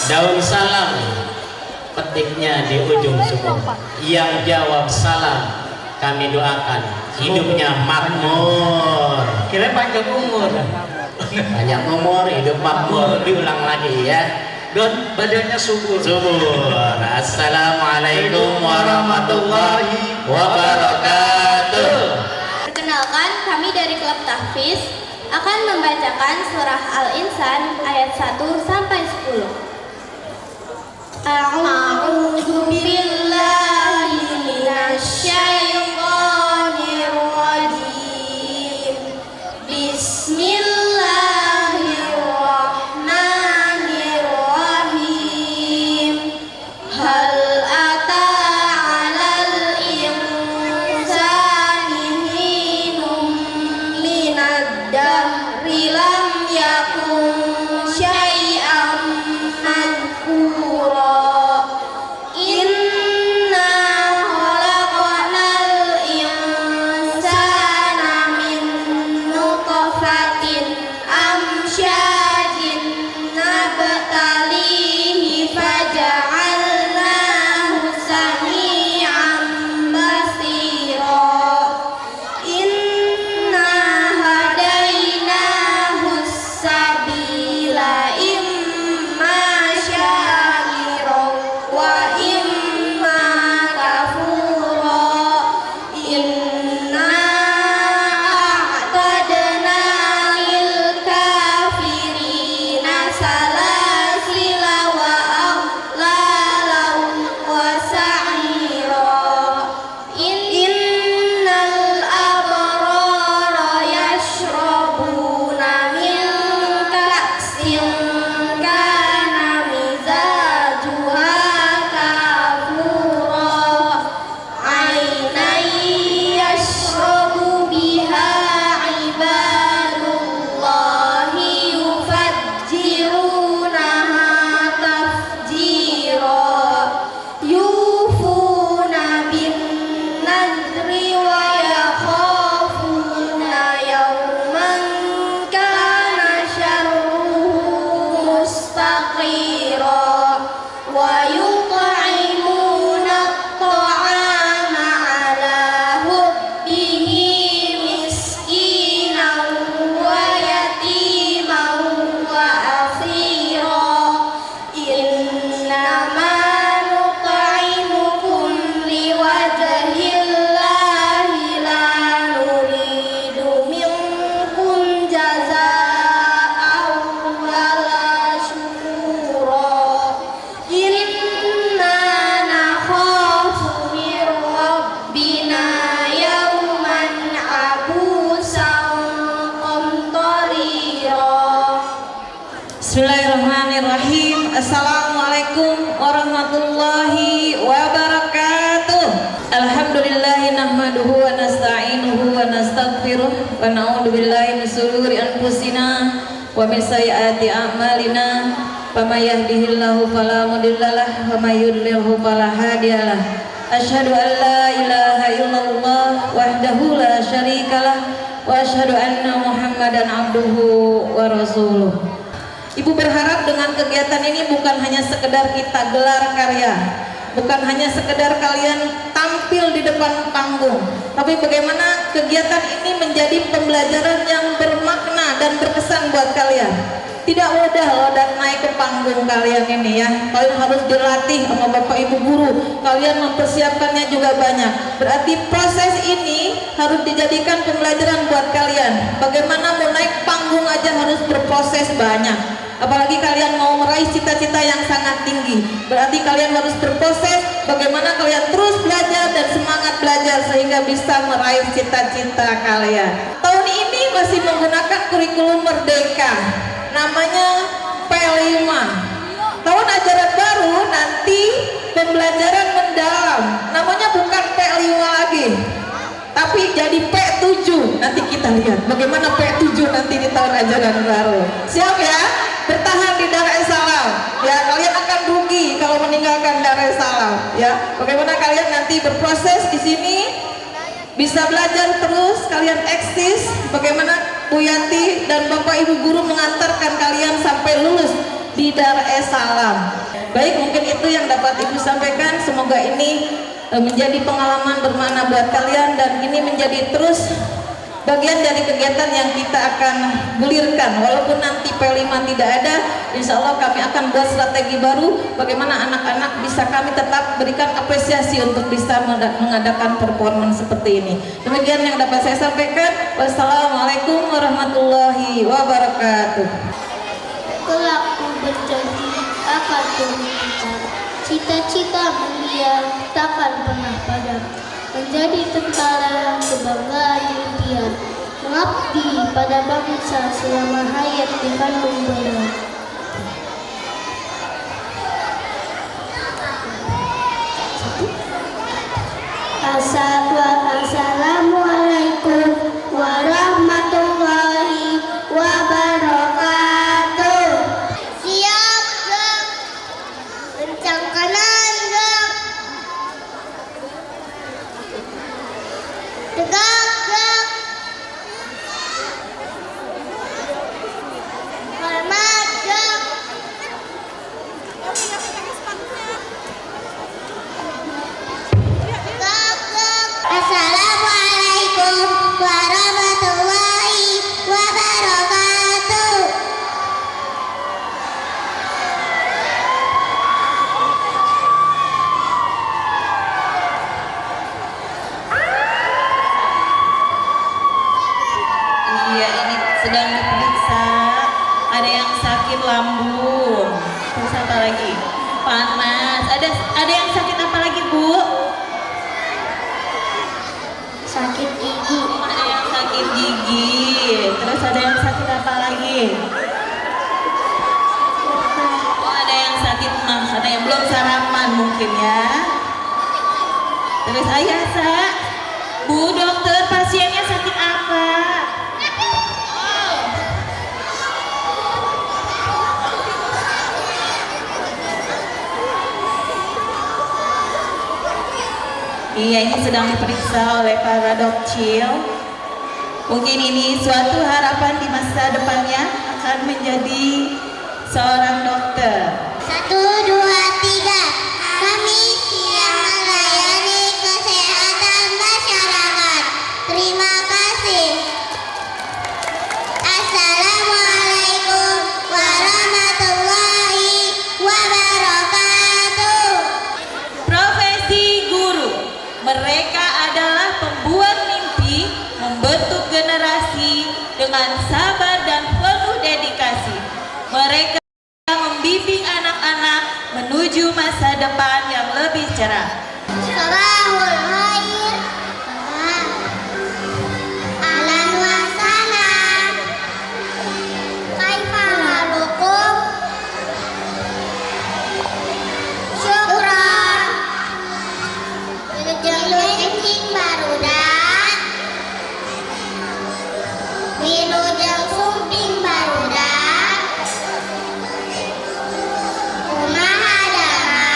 Daun salam petiknya di ujung sumur. Yang jawab salam kami doakan hidupnya makmur. Kira panjang umur. Banyak umur, hidup makmur. Diulang lagi ya. Dan badannya subur. Subur. Assalamualaikum warahmatullahi wabarakatuh. Perkenalkan, kami dari Klub Tahfiz akan membacakan surah Al-Insan ayat 1 sampai 10. A'udzu billahi minasyaitonir rajim. Bismillahirrahmanirrahim. Hal ata 'alal insani hinum minad dahri lam yakun syai'an madhkura. Inna khalaqnal insana min nutfatin amsyajin nabtalihi faja'alnahu sami'an basira. Inna hadainahu sabila imma syakiran wa imma kafura. Inna a'tadna lil kafirina salasila wa aghlalan wa sa'ira. Innal abrara yashrabuna min ka'sin kana mizajuha kafura. Ainan yashrabu biha ibadullahi yufajjirunaha tafjira. Yufuna bin nadri wa yakhafuna yawman kana syarruhu mustaqira. Wa yut'imuna at-ta'ama 'ala hubbihi miskinan wa yatiman wa asira. Innama nut'imukum liwajhillahi la nuridu minkum jazaa'an wala syukura. Inna nakhafu min rabbina yawman abusan qamtarira. Bismillahirrahmanirrahim. Assalamualaikum warahmatullahi wabarakatuh. Alhamdulillahi nahmaduhu wa nasta'inuhu wa nastaghfiruh wa na'udzu billahi min shururi anfusina wa min sayyiati a'malina. Faman yahdihillahu fala mudhillalah wa may yudlilhu fala hadiyalah. Asyhadu an la ilaha illallah wahdahu la syarikalah wa asyhadu anna Muhammadan abduhu wa rasuluh. Ibu berharap dengan kegiatan ini bukan hanya sekedar kita gelar karya, bukan hanya sekedar kalian tampil di depan panggung, tapi bagaimana kegiatan ini menjadi pembelajaran yang bermakna dan berkesan buat kalian. Tidak mudah loh dan naik ke panggung kalian ini ya. Kalian harus dilatih sama bapak ibu guru. Kalian mempersiapkannya juga banyak. Berarti proses ini harus dijadikan pembelajaran buat kalian. Bagaimana mau naik panggung aja harus berproses banyak. Apalagi kalian mau meraih cita-cita yang sangat tinggi. Berarti kalian harus berproses bagaimana kalian terus belajar dan semangat belajar sehingga bisa meraih cita-cita kalian. Tahun ini masih menggunakan kurikulum Merdeka. Namanya P5. Tahun ajaran baru nanti pembelajaran mendalam. Namanya bukan P5 lagi, tapi jadi P7. Nanti kita lihat bagaimana P7 nanti di tahun ajaran baru. Siap ya? Bertahan di Darussalam. Ya, kalian akan rugi kalau meninggalkan Darussalam. Ya, bagaimana kalian nanti berproses di sini, bisa belajar terus, kalian eksis. Bagaimana Bu Yanti dan Bapak Ibu guru mengantarkan kalian sampai lulus di Dar es Salam. Baik, mungkin itu yang dapat Ibu sampaikan. Semoga ini menjadi pengalaman bermakna buat kalian dan ini menjadi terus bagian dari kegiatan yang kita akan gulirkan. Walaupun nanti P5 tidak ada, insya Allah kami akan buat strategi baru bagaimana anak-anak bisa kami tetap berikan apresiasi untuk bisa mengadakan performance seperti ini. Demikian yang dapat saya sampaikan. Wassalamualaikum warahmatullahi wabarakatuh. Kelak ku berjanji akan berbicara, cita-cita mulia takkan pernah padam, menjadi tentara kebanggaan impian, mengabdi pada bangsa selama hayat di kandung badan. Assalamualaikum warahmatullahi wabarakatuh. Siap, Gak. Kencang kanan, Gak. Tegak, Gak. Hormat, Gak. Assalamualaikum warahmatullahi wabarakatuh. Iya, ini sedang diperiksa. Ada yang sakit lambung. Terus apa lagi? Panas. Ada yang sakit apa lagi, Bu? Sakit gigi. Ada yang sakit gigi. Terus ada yang sakit apa lagi? Oh, ada yang sakit mah. Ada yang belum sarapan mungkin ya. Terus ayah Bu dokter, pasiennya sakit apa? Iya, ini sedang diperiksa oleh para dokcil. Mungkin ini suatu harapan di masa depannya akan menjadi seorang dokter. 1, 2, 3. Kami siap melayani kesehatan masyarakat. Terima kasih. Assalamualaikum warahmatullahi wabarakatuh. Profesi guru, mereka adalah pembuat mimpi, membentuk generasi dengan sabar dan penuh dedikasi. Mereka membimbing anak-anak menuju masa depan yang lebih cerah. Salahul khair. Ahlan wa sahlan. Kaifa halukum? Syukran. Wilujeng kencing barudak. Wilujeng sumping barudak. Kumaha dama?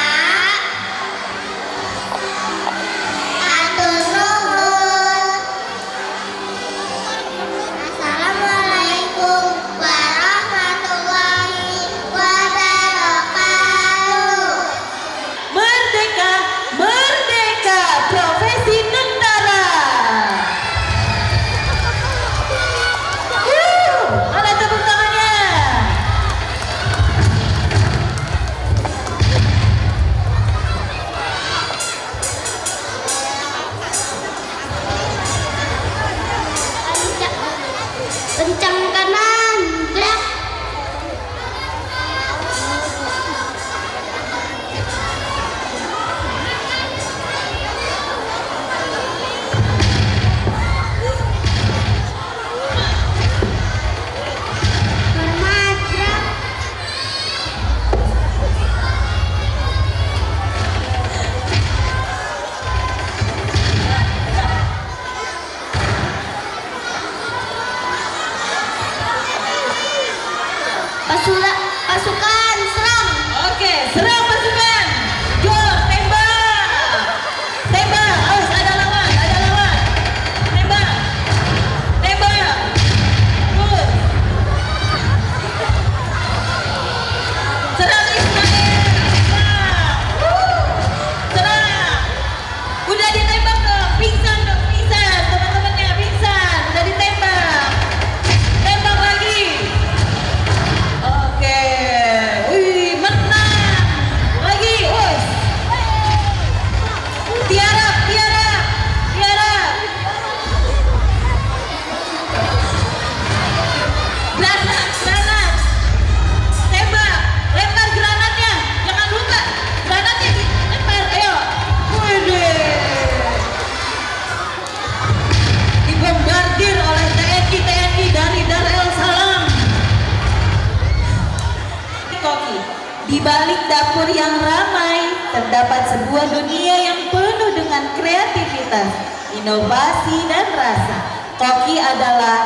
kreativitas, inovasi, dan rasa. Koki adalah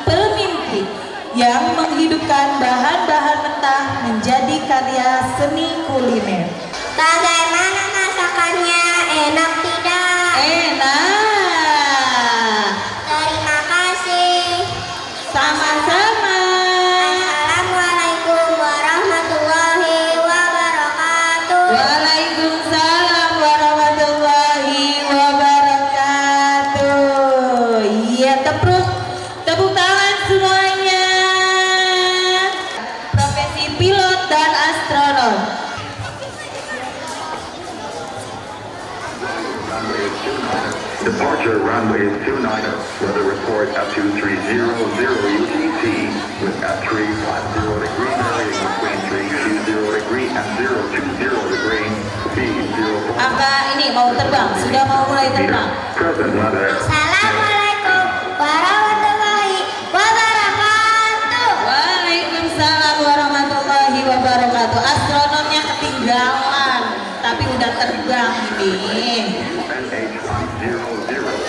pemimpin yang menghidupkan bahan-bahan mentah menjadi karya seni kuliner. Bagaimana masakannya? Enak tidak? Enak. Terima kasih. Sama-sama. Assalamualaikum warahmatullahi wabarakatuh. Waalaikumsalam warahmatullahi wabarakatuh. Iya, tepuk tangan semuanya. Profesi pilot dan astronot. Departure runway 29, weather report at 2300 UTC with at 350 degree varying between 320 degree and 020 degree, speed 0. Angka ini mau terbang, sudah mau mulai terbang. Present weather. Assalamualaikum warahmatullahi wabarakatuh. Waalaikumsalam warahmatullahi wabarakatuh. Astronotnya ketinggalan, tapi udah terbang ini. NH1007 minutes.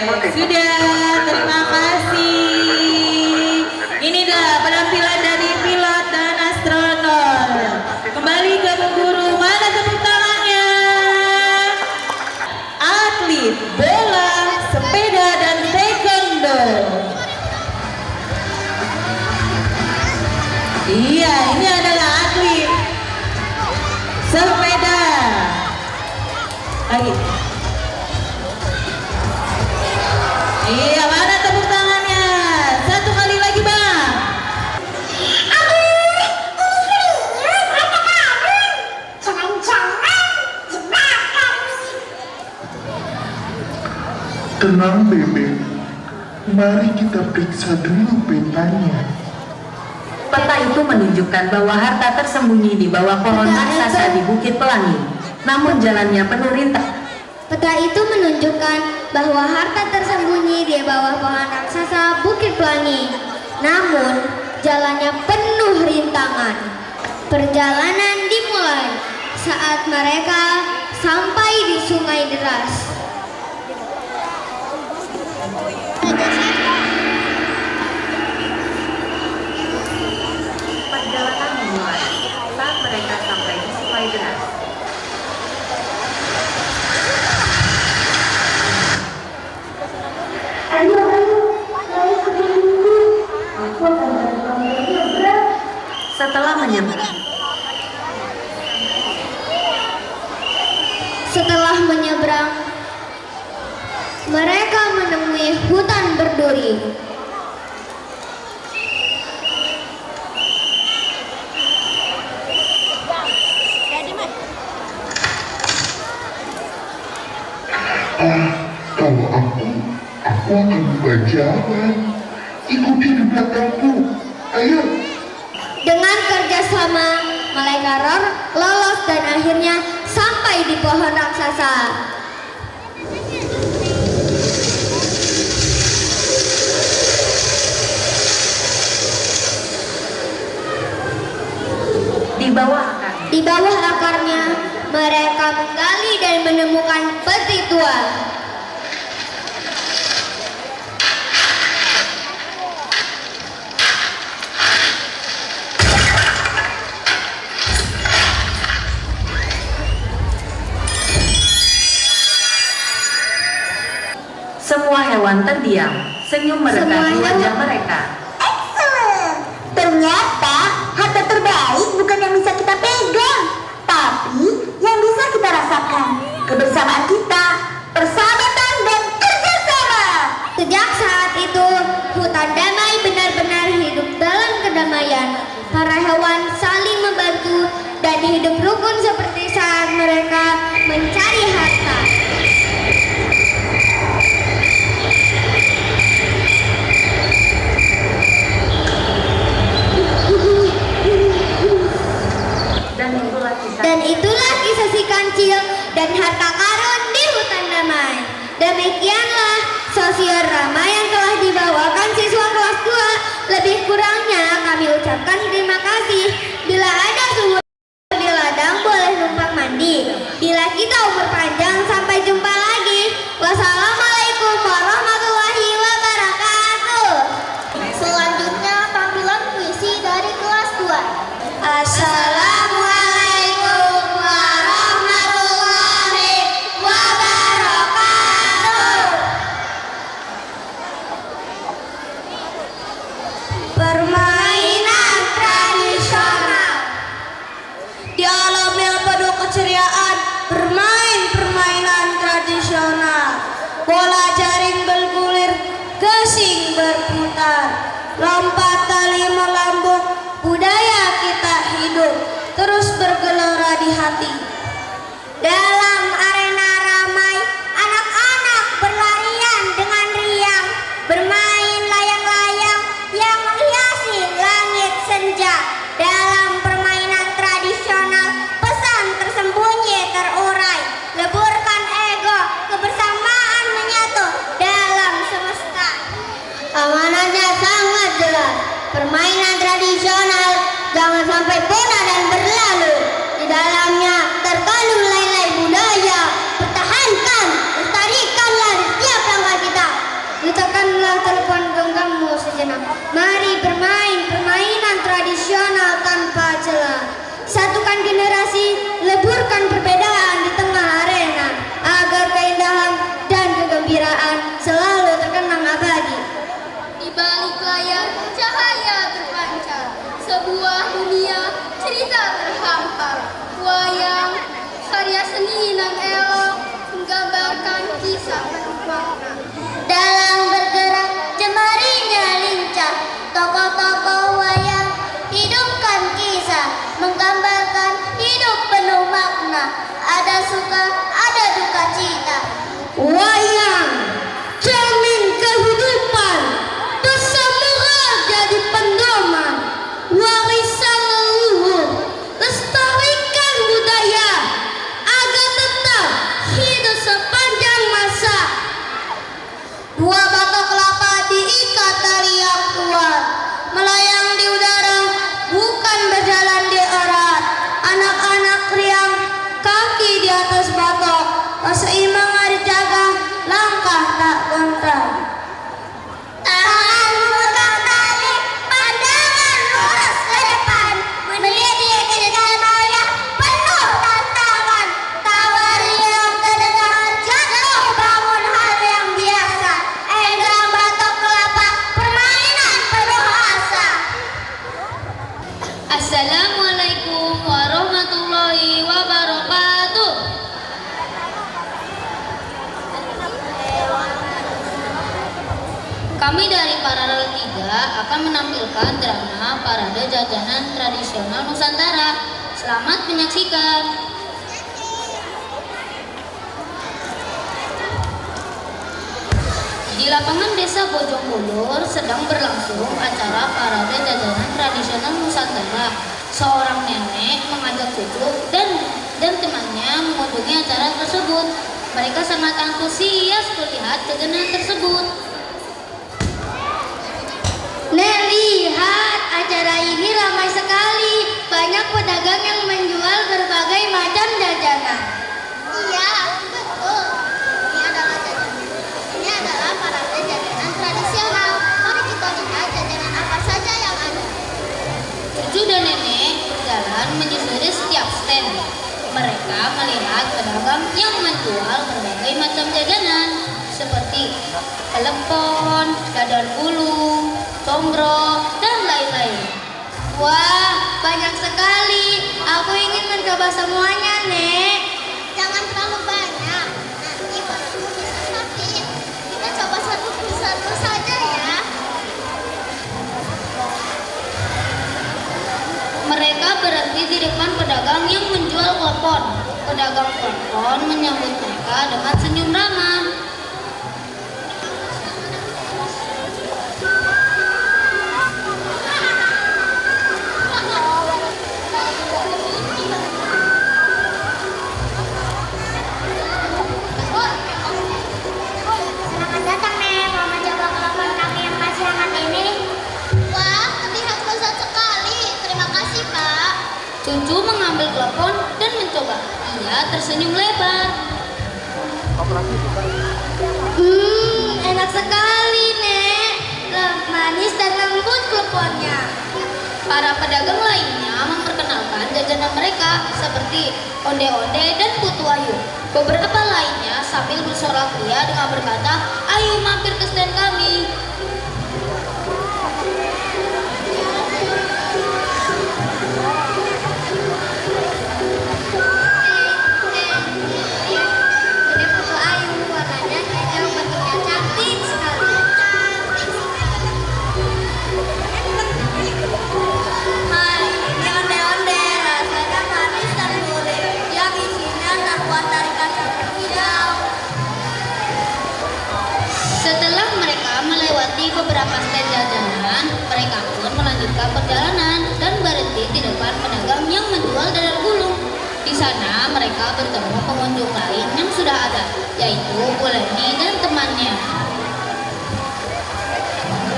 Oke, sudah, terima kasih. Inilah penampilan dari pilot dan astronot. Kembali ke guru, mana tepuk tangannya? Atlet bola, sepeda, dan taekwondo. Iya, ini adalah atlet sepeda. Lagi. Iya, mana tepuk tangannya? Satu kali lagi, Bang. Tenang Bebek, mari kita periksa dulu petanya. Peta itu menunjukkan bahwa harta tersembunyi di bawah pohon raksasa di Bukit Pelangi. Namun jalannya penuh rintangan. Peta itu menunjukkan bahwa harta tersembunyi di bawah pohon raksasa Bukit Pelangi. Namun, jalannya penuh rintangan. Perjalanan dimulai saat mereka sampai di sungai deras. Perjalanan dimulai saat mereka sampai di Sungai Deras. Setelah menyeberang, mereka menemui hutan berduri. Kalau aku akan buka jalan. Ikuti di belakangku. Ayo. Dengan kerjasama, mereka lolos dan akhirnya sampai di pohon raksasa. Di bawah akarnya, mereka menggali dan menemukan peti tua. Semua hewan terdiam, senyum merekah di wajah mereka. Excellent. Ternyata harta terbaik bukan yang bisa kita pegang, tapi yang bisa kita rasakan. Kebersamaan kita, persahabatan dan kerjasama. Sejak saat itu, hutan damai benar-benar hidup dalam kedamaian. Para hewan saling membantu dan hidup rukun seperti saat mereka mencari harta. dan harta karun di hutan damai. Demikianlah sosial Rama yang telah dibawakan siswa kelas 2. Lebih kurangnya kami ucapkan terima kasih. Bila ada sumur di ladang boleh numpang mandi. Bila kita umur panjang sampai jumpa lagi. Wassalamualaikum warahmatullahi wabarakatuh. Selanjutnya tampilan puisi dari kelas 2. Assalamualaikum warahmatullahi wabarakatuh. Permainan tradisional. Di alam yang penuh keceriaan, bermain permainan tradisional. Bola jaring bergulir, gasing berputar, lompat tali melambung, budaya kita hidup, terus bergelora di hati. Dalam arena ramai, anak-anak berlarian dengan riang, bermain layang-layang yang menghiasi langit senja. Dalam permainan tradisional, pesan tersembunyi terurai, leburkan ego, kebersamaan menyatu dalam semesta. Amanatnya sangat jelas, permainan tradisional jangan sampai punah dan berlalu. Di dalamnya terkandung nilai budaya. Pertahankan, lestarikanlah di setiap langkah kita. Letakkanlah telepon genggammu sejenak. Mari bermain permainan tradisional tanpa celah. Satukan generasi, leburkan perbedaan di tengah arena, agar keindahan dan kegembiraan selalu terkenang abadi. Di balik layar cahaya terpancar, sebuah dunia cerita terhampar. Wayang, karya seni nan elok, menggambarkan kisah penuh makna. Dalam bergerak jemarinya lincah, tokoh-tokoh wayang hidupkan kisah, menggambarkan hidup penuh makna. Ada suka, ada duka cita. Wayang cermin kehidupan, tersemoga jadi pendoman, warisan leluhur, lestarikan budaya agar tetap hidup sepanjang masa. Dua batok kelapa diikat tali yang kuat, melayang di udara, bukan berjalan di erat. Anak-anak riang, kaki di atas batok, keseimbangan dijaga, langkah tak gontar. Tangan memegang tali, pandangan lurus ke depan, melihat kehidupan penuh tantangan. Tawar yang terdengar jatuh bangun hal yang biasa. Enggang batok kelapa, permainan penuh asa. Assalamualaikum warahmatullahi wabarakatuh. Kami dari Paralel 3 akan menampilkan drama Parade Jajanan Tradisional Nusantara. Selamat menyaksikan. Di lapangan desa Bojongbulur sedang berlangsung acara Parade Jajanan Tradisional Nusantara. Seorang nenek mengajak cucu dan temannya mengunjungi acara tersebut. Mereka sangat antusias melihat jajanan tersebut. Nek, lihat, acara ini ramai sekali. Banyak pedagang yang menjual berbagai macam jajanan. Iya, betul. Ini adalah parade jajanan tradisional. Mari kita lihat jajanan apa saja yang ada. Cucu dan nenek berjalan menyusuri setiap stand. Mereka melihat pedagang yang menjual berbagai macam jajanan seperti telepon, dadar gulung, combro, dan lain-lain. Wah, banyak sekali. Aku ingin mencoba semuanya, Nek. Jangan terlalu banyak. Nanti perutmu bisa sakit. Kita coba satu persatu saja ya. Mereka berhenti di depan pedagang yang menjual klepon. Pedagang klepon menyambut mereka dengan senyum ramah. Cucu mengambil telepon dan mencoba. Ia tersenyum lebar. Enak sekali, Nek. Manis dan lembut teleponnya. Para pedagang lainnya memperkenalkan jajanan mereka seperti onde-onde dan putu ayu. Beberapa lainnya sambil bersorak ria dengan berkata, "Ayo mampir ke stand kami." Ini putu ayu, warnanya hijau, bentuknya cantik sekali. Hai, ini onde-onde, rasanya manis dan gurih, yang isinya terbuat dari kacang hijau. Setelah mereka melewati beberapa stand jajanan, mereka pun melanjutkan perjalanan dan berhenti di depan pedagang yang menjual dadar gulung. Di sana mereka bertemu pengunjung lain yang sudah ada, yaitu Bu Leni dan temannya.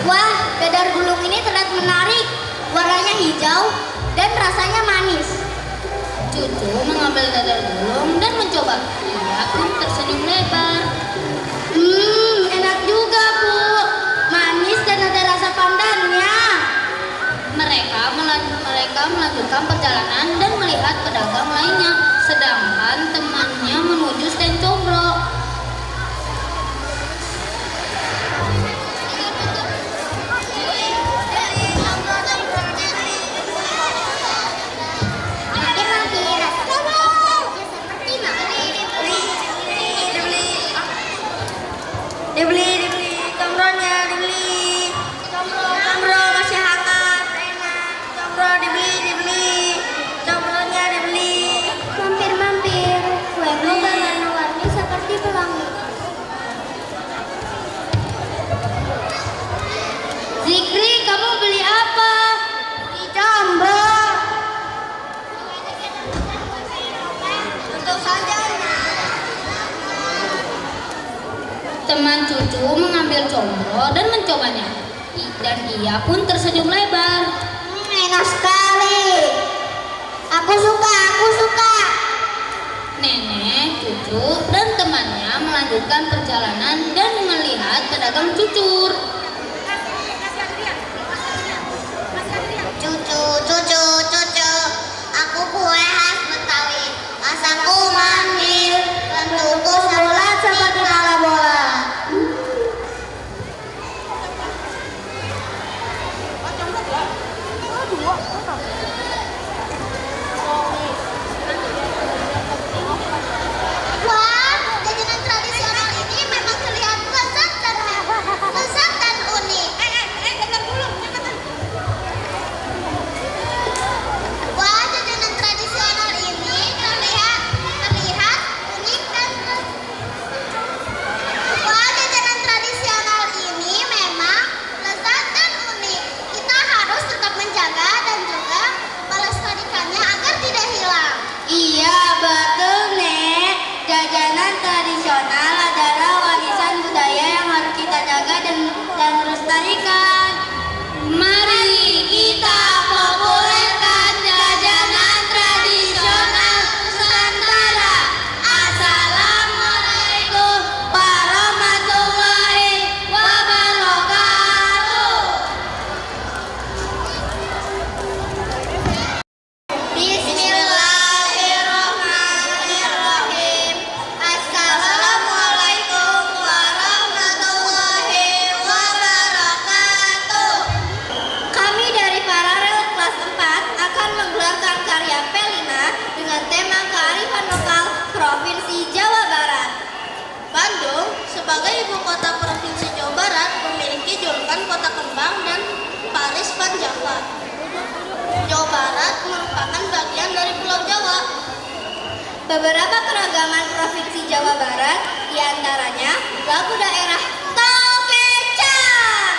Wah, dadar gulung ini terlihat menarik. Warnanya hijau dan rasanya manis. Cucu mengambil dadar gulung dan mencoba. Ia pun tersenyum lebar. Enak juga, Bu. Manis dan ada rasa pandannya. Mereka melanjutkan perjalanan dan melihat pedagang lainnya, sedangkan temannya menuju stand combro. Dibeli, combronya dibeli. Combro masih hangat, enak. Combro dibeli. Combronya dibeli. Mampir. Kuenya berwarna-warni seperti pelangi. Zikri, kamu beli apa? Di combro. Untuk saja. Teman cucu mengambil combro dan mencobanya. Dan ia pun tersenyum lebar. Enak sekali. Aku suka. Nenek, cucu, dan temannya melanjutkan perjalanan dan melihat pedagang cucur. Cucu. Aku kue khas Betawi. Masaku manis, bentukku bulat seperti bola. Wah, jajanan tradisional ini memang terlihat lezat dan unik. Wah, jajanan tradisional ini terlihat unik dan Wah, jajanan tradisional ini memang lezat dan unik. Kita harus tetap menjaga dan juga melestarikannya agar tidak hilang. Iya, betul, Nek. Jajanan tradisional adalah warisan budaya yang harus kita jaga dan lestarikan. Mari kita populerkan jajanan tradisional Nusantara. Assalamualaikum warahmatullahi wabarakatuh. Bismillahirrahmanirrahim. Assalamualaikum warahmatullahi wabarakatuh. Kami dari Paralel kelas 4 akan menggelarkan karya P5 dengan tema kearifan lokal Provinsi Jawa Barat. Bandung sebagai ibu kota Provinsi Jawa Barat memiliki julukan kota kembang dan Paris Van Java. Jawa Barat merupakan bagian dari Pulau Jawa. Beberapa keragaman Provinsi Jawa Barat diantaranya lagu daerah Tokecang.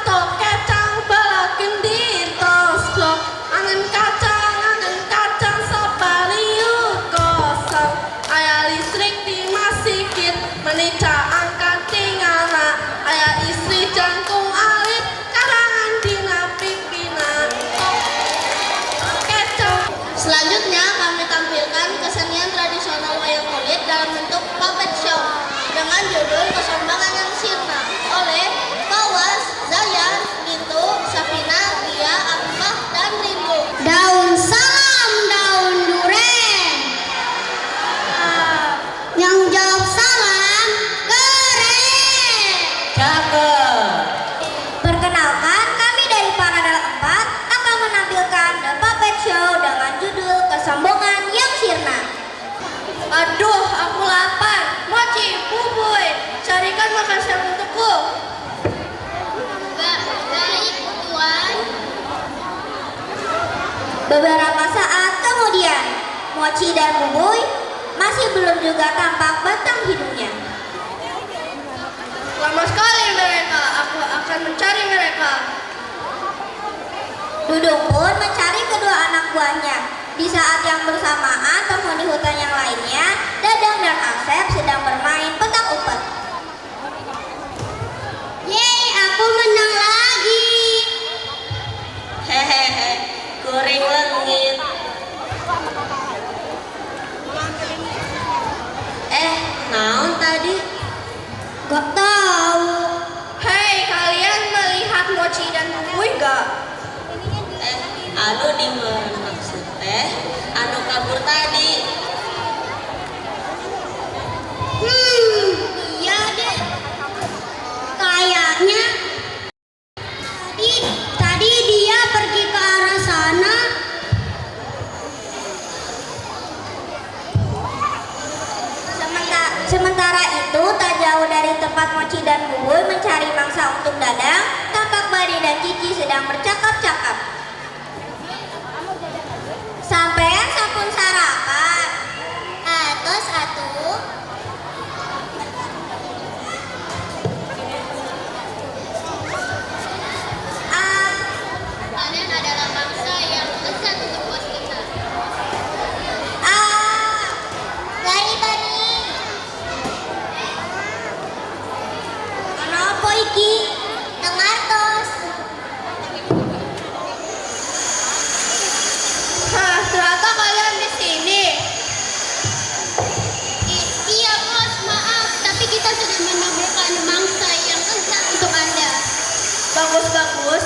Tokecang, balakendir tosok. Angin kacang sapariu kosong. Aya listrik di masikit, menica angkat tinggalna. Aya istri jangkung alit, karangan dina pipina. Oke. Aduh, aku lapar. Mochi, Bubuy, carikan makan siang untukku. Baik, Tuan. Beberapa saat kemudian, Mochi dan Bubuy masih belum juga tampak batang hidungnya. Lama sekali mereka, aku akan mencari mereka. Dudung pun mencari kedua anak buahnya. Di saat yang bersamaan, penghuni hutan yang lainnya, Dadang dan Asep sedang bermain petak umpet. Yeay, aku menang lagi. Hehehe, kuring lengit. Naon tadi? Gak tahu. Hei, kalian melihat Mochi dan Bubuy gak? Anu di maksud anu kabur tadi. Iya deh. Kayaknya tadi dia pergi ke arah sana. Sementara itu, tak jauh dari tempat Mochi dan Bubuy mencari mangsa untuk Dadang, tampak Bari dan Cici sedang bercakap-cakap. Sampean sampun sarapan? Atos atuh. Kalian adalah bangsa yang lezat untuk bos kita. Lari Bari. Kenapa iki? Tengartos. Hah, ternyata kalian di sini. Iya bos, maaf, tapi kita sudah menemukan mangsa yang lezat untuk Anda. Bagus-bagus.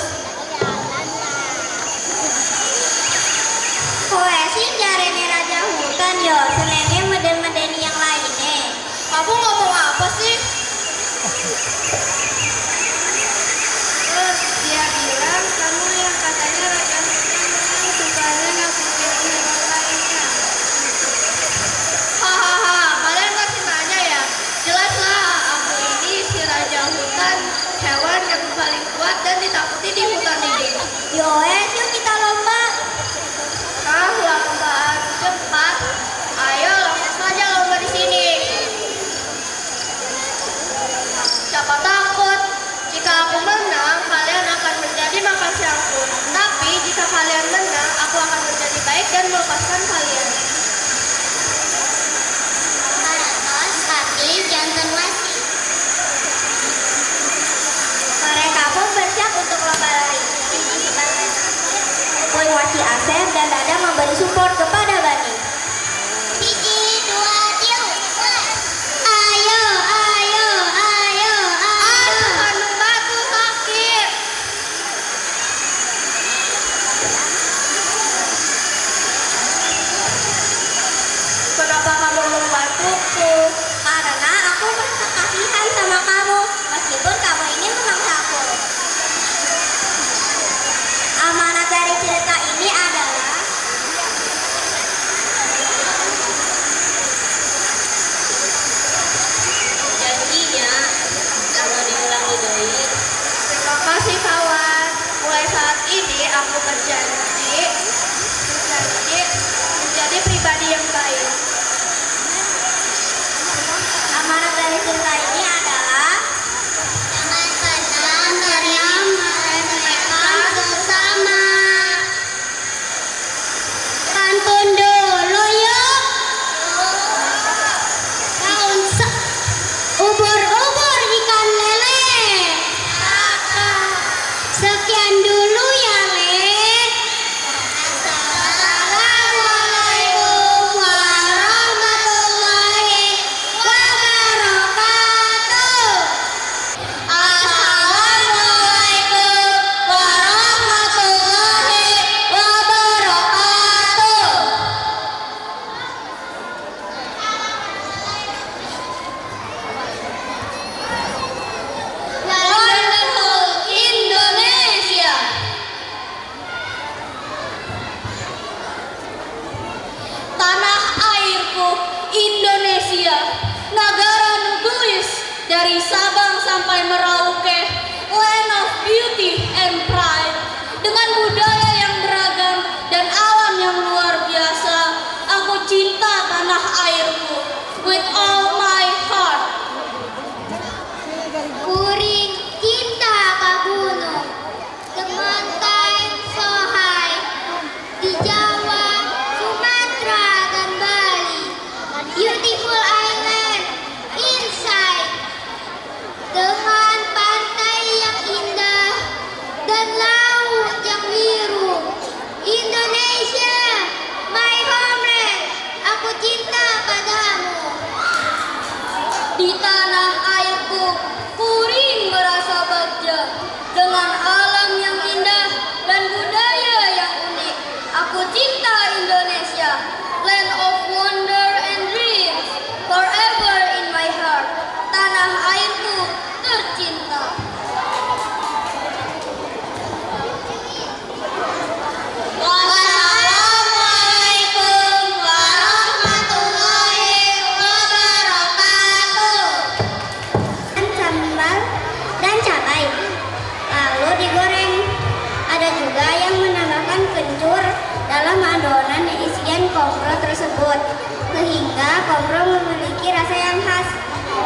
Kowe sih jarene raja hutan yo, senenge meden-medeni yang lainnya. Kamu ngomong apa sih? Terus dia bilang kamu yang katanya raja hutan yang sukanya nakutin hewan lainnya. Hahaha, kalian masih nanya ya? Jelaslah, aku ini si raja hutan, hewan yang paling kuat dan ditakuti di hutan ini. Yuk kita lomba. Lombaan cepat. Ayo langsung saja lomba di sini. Siapa takut? Jika aku menang, kalian akan menjadi makan siangku. Tapi jika kalian menang, aku akan menjadi baik dan melepaskan kalian. Atos, kaki, jantan masih. Mereka pun bersiap untuk lomba lari. Boy, Mochi, Asep, dan Dadang memberi support kepada Bani. Biji, dua, yuk. Ayo. Anu batu sakit. Kenapa kamu membantuku? Karena aku merasa kasihan sama kamu, meskipun kamu ini memangsaku. Amanat dari cerita ini adalah Janjinya anu diulangi deui. terima kasih kawan. Mulai saat ini aku berjanji menjadi pribadi yang baik. Amanat dari cerita ini adalah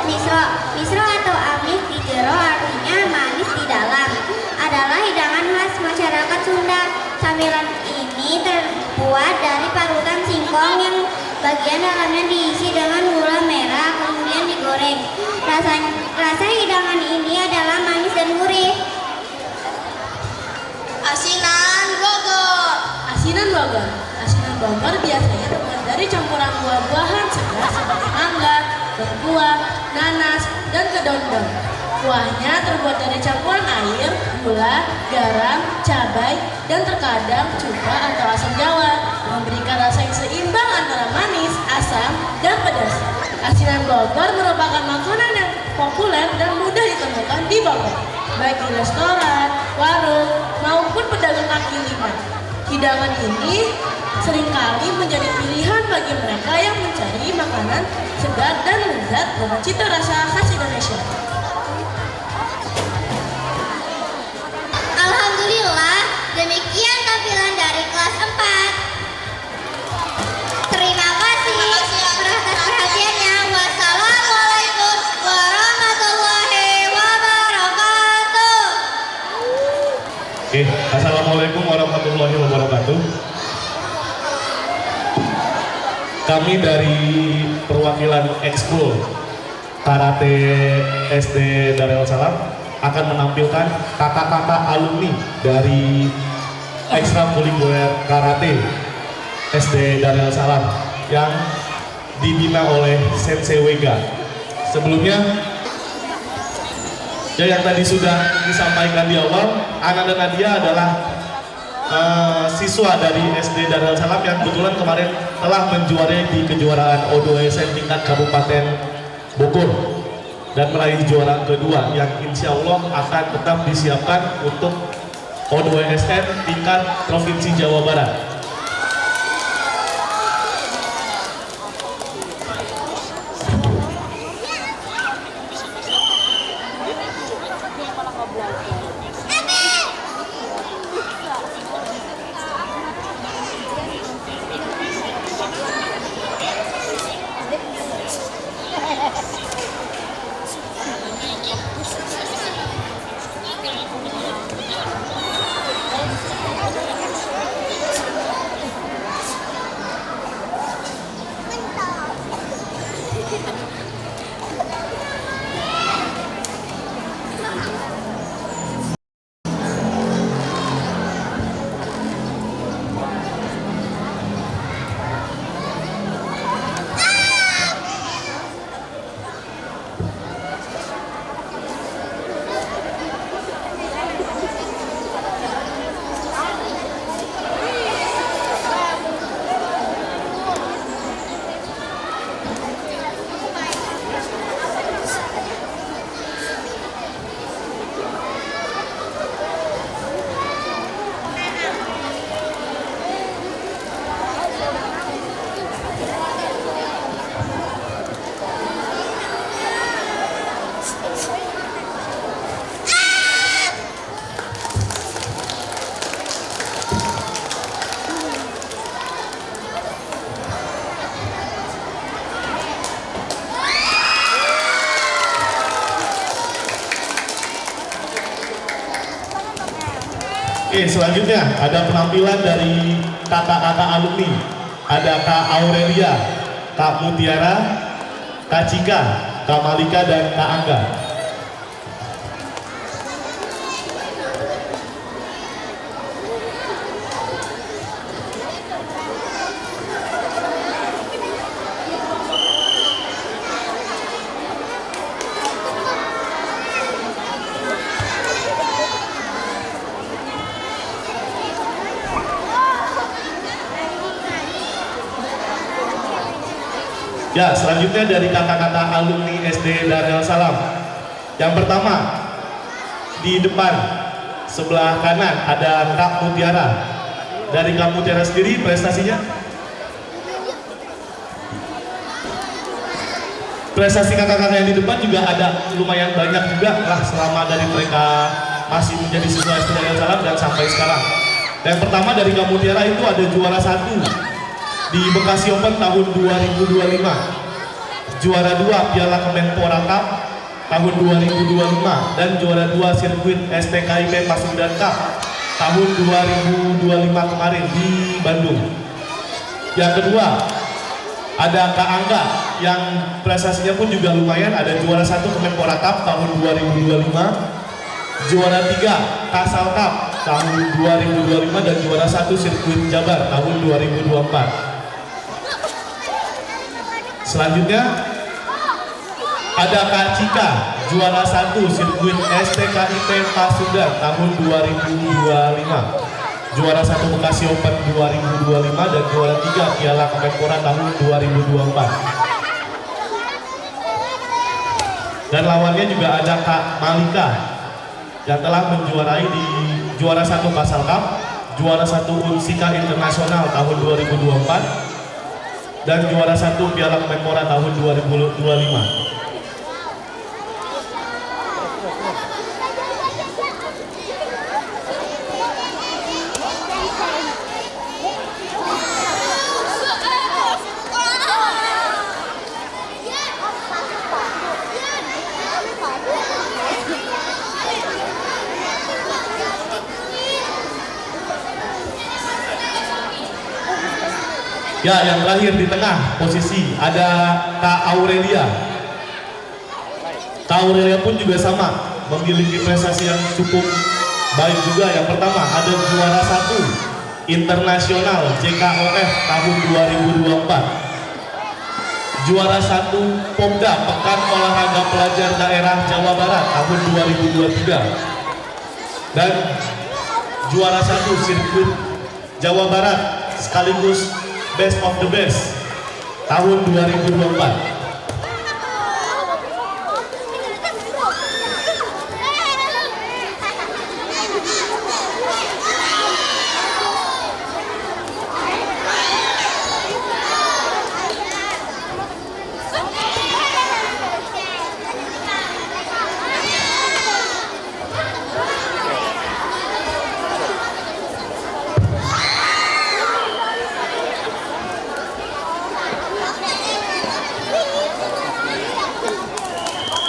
Misro, misro atau amis di jero artinya manis di dalam, adalah hidangan khas masyarakat Sunda. Camilan ini terbuat dari parutan singkong yang bagian dalamnya diisi dengan gula merah kemudian digoreng. Rasa hidangan ini adalah manis dan gurih. Asinan Bogor. Asinan Bogor. Asinan Bogor biasanya terbuat dari campuran buah-buahan segar seperti mangga, berbuah, nanas, dan kedondong. Kuahnya terbuat dari campuran air, gula, garam, cabai, dan terkadang cuka atau asam jawa, memberikan rasa yang seimbang antara manis, asam, dan pedas. Asinan Bogor merupakan makanan yang populer dan mudah ditemukan di Bogor, baik di restoran, warung, maupun pedagang kaki lima. Hidangan ini seringkali menjadi pilihan bagi mereka yang mencari makanan segar dan lezat dengan cita rasa khas Indonesia. Alhamdulillah, demikian tampilan dari kelas 4. Terima kasih atas perhatiannya. Wassalamualaikum warahmatullahi wabarakatuh. Oke, assalamualaikum warahmatullahi wabarakatuh. Kami dari perwakilan Ekskul Karate SD Darul Salam akan menampilkan kakak-kakak alumni dari ekstrakurikuler karate SD Darul Salam yang dibina oleh Sensei Wega. Sebelumnya, ya yang tadi sudah disampaikan di awal, Ana dan Nadia adalah siswa dari SD Darul Salam yang kebetulan kemarin telah menjuarai di kejuaraan O2SN tingkat Kabupaten Bogor dan meraih juara kedua yang insya Allah akan tetap disiapkan untuk O2SN tingkat Provinsi Jawa Barat. Oke, selanjutnya ada penampilan dari kakak-kakak alumni. Ada Kak Aurelia, Kak Mutiara, Kak Cika, Kak Malika, dan Kak Angga. Ya, selanjutnya dari kakak-kakak alumni SD Darul Salam. Yang pertama, di depan sebelah kanan ada Kak Mutiara. Dari Kak Mutiara sendiri prestasinya? Prestasi kakak-kakak yang di depan juga ada lumayan banyak juga lah selama dari mereka masih menjadi siswa SD Darul Salam dan sampai sekarang. Yang pertama dari Kak Mutiara itu ada juara 1 di Bekasi Open tahun 2025. juara 2 Piala Kemenpora Cup tahun 2025 dan juara 2 sirkuit STKIP Pasundan Cup tahun 2025 kemarin di Bandung. Yang kedua ada Kak Angga yang prestasinya pun juga lumayan, ada juara 1 Kemenpora Cup tahun 2025, juara 3 Kasal Cup tahun 2025 dan juara 1 sirkuit Jabar tahun 2024. Selanjutnya ada Kak Cika, juara 1 sirkuit STKIP Pasundan tahun 2025, juara 1 Bekasi Open 2025 dan juara 3 Piala Kemenpora tahun 2024. Dan lawannya juga ada Kak Malika yang telah menjuarai di juara 1 Kasal Cup, juara 1 Unsika Internasional tahun 2024 dan juara 1 Piala Kemenpora tahun 2025. Ya, yang terakhir di tengah posisi ada Kak Aurelia. Kak Aurelia pun juga sama, memiliki prestasi yang cukup baik juga. Yang pertama ada juara 1 internasional JKOF tahun 2024, juara 1 Pomda Pekan Olahraga Pelajar Daerah Jawa Barat tahun 2023 dan juara 1 sirkuit Jawa Barat sekaligus Best of the Best tahun 2024.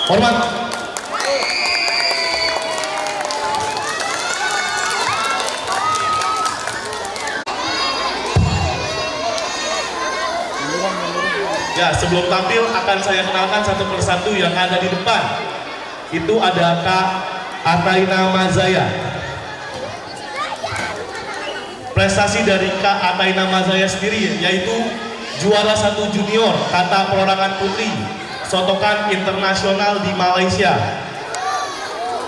Hormat. Ya, sebelum tampil akan saya kenalkan satu persatu yang ada di depan. Itu ada Kak Ataina Mazaya. Prestasi dari Kak Ataina Mazaya sendiri yaitu juara 1 junior kata perorangan putri Sotokan Internasional di Malaysia,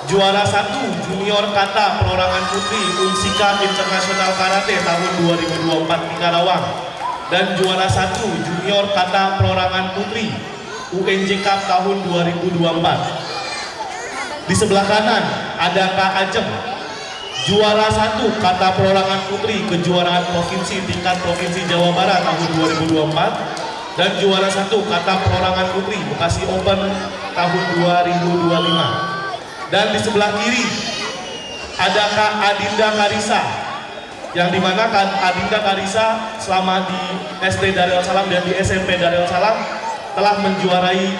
juara 1 junior kata perorangan putri Unsika Internasional Karate tahun 2024 di Karawang, dan juara 1 junior kata perorangan putri UNJ Cup tahun 2024. Di sebelah kanan ada Kak Ajem, juara 1 kata perorangan putri kejuaraan provinsi tingkat provinsi Jawa Barat tahun 2024 dan juara 1 kata perorangan putri Bekasi Open tahun 2025. Dan di sebelah kiri ada Kak Adinda Karisa, yang dimana Kak Adinda Karisa selama di SD Darul Salam dan di SMP Darul Salam telah menjuarai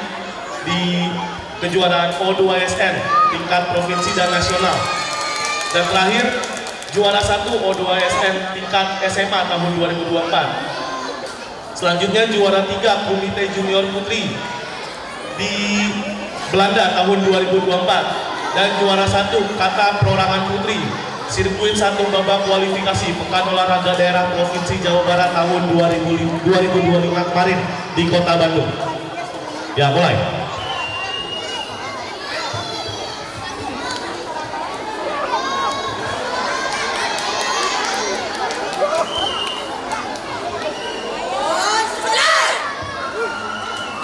di kejuaraan O2SN tingkat provinsi dan nasional. Dan terakhir juara 1 O2SN tingkat SMA tahun 2024. Selanjutnya juara 3 Komite Junior Putri di Belanda tahun 2024 dan juara 1 kata perorangan putri sirkuit 1 babak kualifikasi Pekan Olahraga Daerah Provinsi Jawa Barat tahun 2025 kemarin di Kota Bandung. Ya, mulai.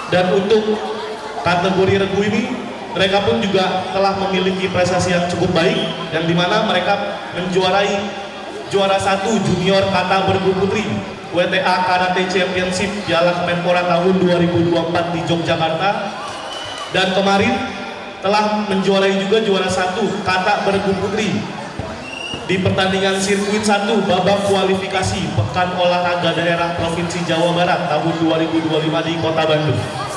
Dan untuk kategori regu ini mereka pun juga telah memiliki prestasi yang cukup baik, yang dimana mereka menjuarai juara 1 junior kata bergu putri WTA Karate Championship Piala Kemenpora tahun 2024 di Yogyakarta, dan kemarin telah menjuarai juga juara 1 kata bergu putri di pertandingan sirkuit 1 babak kualifikasi Pekan Olahraga Daerah Provinsi Jawa Barat tahun 2025 di Kota Bandung.